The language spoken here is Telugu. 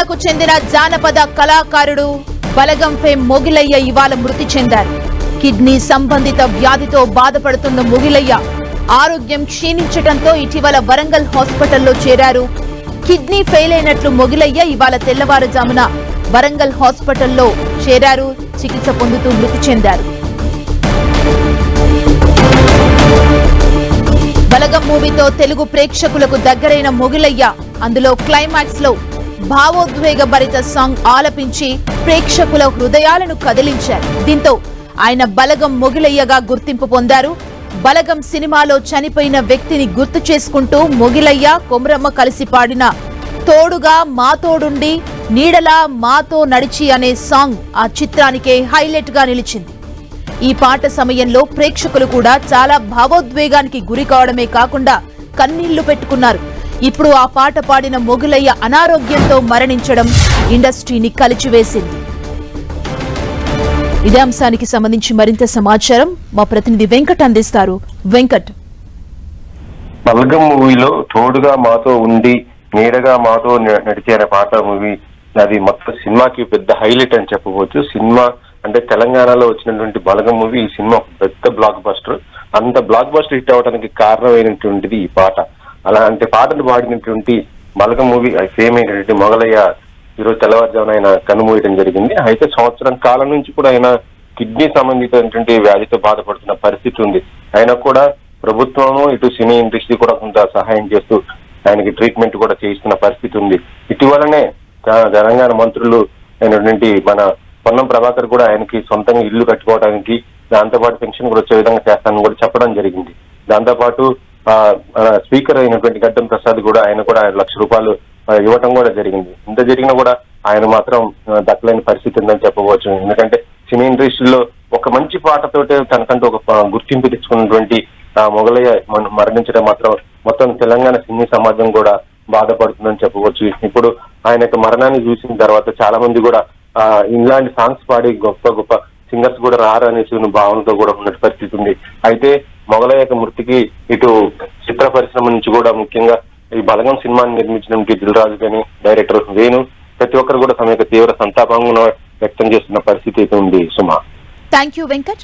జిల్లాకు చెందిన జానపద కళాకారుడు బలగం ఫేమ్ మొగిలయ్య ఇవాళ మృతి చెందారు. కిడ్నీ సంబంధిత వ్యాధితో బాధపడుతున్న మొగిలయ్య ఆరోగ్యం క్షీణించడంతో ఇటీవల వరంగల్ హాస్పిటల్లో చేరారు. కిడ్నీ ఫెయిల్ అయినట్లు మొగిలయ్య ఇవాళ తెల్లవారుజామున వరంగల్ హాస్పిటల్లో చేరారు. చికిత్స పొందుతూ మృతి చెందారు. బలగం మూవీతో తెలుగు ప్రేక్షకులకు దగ్గరైన మొగిలయ్య అందులో క్లైమాక్స్ లో భావోద్వేగ భరిత సాంగ్ ఆలపించి ప్రేక్షకుల హృదయాలను కదిలించారు. దీంతో ఆయన బలగం మొగిలయ్యగా గుర్తింపు పొందారు. బలగం సినిమాలో చనిపోయిన వ్యక్తిని గుర్తు చేసుకుంటూ మొగిలయ్య కొమరమ్మ కలిసి పాడిన తోడుగా మాతోడుండి నీడలా మాతో నడిచి అనే సాంగ్ ఆ చిత్రానికే హైలైట్ గా నిలిచింది. ఈ పాట సమయంలో ప్రేక్షకులు కూడా చాలా భావోద్వేగానికి గురి కావడమే కాకుండా కన్నీళ్లు పెట్టుకున్నారు. ఇప్పుడు ఆ పాట పాడిన మొగిలయ్య అనారోగ్యంతో మరణించడం ఇండస్ట్రీని కలిచివేసింది. ఇదే అంశానికి సంబంధించి మరింత సమాచారం మా ప్రతినిధి వెంకట్ అందిస్తారు. వెంకట్, బలగం మూవీలో తోడుగా మాతో ఉండి నీడగా మాతో నడిచే అనే పాట మూవీ అది మొత్తం సినిమాకి పెద్ద హైలైట్ అని చెప్పవచ్చు. సినిమా అంటే తెలంగాణలో వచ్చినటువంటి బలగం మూవీ ఈ సినిమా పెద్ద బ్లాక్ బస్టర్. అంత బ్లాక్ బస్టర్ హిట్ అవడానికి కారణమైనటువంటిది ఈ పాట. అలాంటి పాటలు పాడినటువంటి బలగం మూవీ ఫేమ్ అయినటువంటి మొగలయ్య ఈరోజు తెల్లవారుజామున ఆయన కన్నుమూయడం జరిగింది. అయితే సంవత్సరం కాలం నుంచి కూడా ఆయన కిడ్నీ సంబంధించినటువంటి వ్యాధితో బాధపడుతున్న పరిస్థితి ఉంది. ఆయన కూడా ప్రభుత్వము ఇటు సినీ ఇండస్ట్రీ కూడా కొంత సహాయం చేస్తూ ఆయనకి ట్రీట్మెంట్ కూడా చేయిస్తున్న పరిస్థితి ఉంది. ఇటీవలనే తెలంగాణ మంత్రులు అయినటువంటి మన పొన్నం ప్రభాకర్ కూడా ఆయనకి సొంతంగా ఇల్లు కట్టుకోవడానికి దాంతోపాటు పెన్షన్ కూడా వచ్చే విధంగా చేస్తానని కూడా చెప్పడం జరిగింది. దాంతోపాటు స్పీకర్ అయినటువంటి గడ్డం ప్రసాద్ కూడా ఆయన కూడా 1 లక్ష రూపాయలు ఇవ్వటం కూడా జరిగింది. ఇంత జరిగినా కూడా ఆయన మాత్రం దక్కలేని పరిస్థితి ఉందని చెప్పవచ్చు. ఎందుకంటే సినీ ఇండస్ట్రీలో ఒక మంచి పాటతోటే తనకంటూ ఒక గుర్తింపు తెచ్చుకున్నటువంటి మొగలయ్య మరణించడం మాత్రం మొత్తం తెలంగాణ సినీ సమాజం కూడా బాధపడుతుందని చెప్పవచ్చు. ఇప్పుడు ఆయన యొక్క మరణాన్ని చూసిన తర్వాత చాలా మంది కూడా ఇలాంటి సాంగ్స్ పాడి గొప్ప గొప్ప సింగర్స్ కూడా రారనేసి భావనతో కూడా ఉన్న పరిస్థితి ఉంది. అయితే మొగలయ్య యొక్క మృతికి ఇటు చిత్ర పరిశ్రమ నుంచి కూడా ముఖ్యంగా ఈ బలగం సినిమాని నిర్మించినటువంటి దిల్ రాజు గాని డైరెక్టర్ వేణు ప్రతి ఒక్కరు కూడా తమ యొక్క తీవ్ర సంతాపంగా వ్యక్తం చేస్తున్న పరిస్థితి అయితే ఉంది. సుమా, థ్యాంక్ యూ వెంకట్.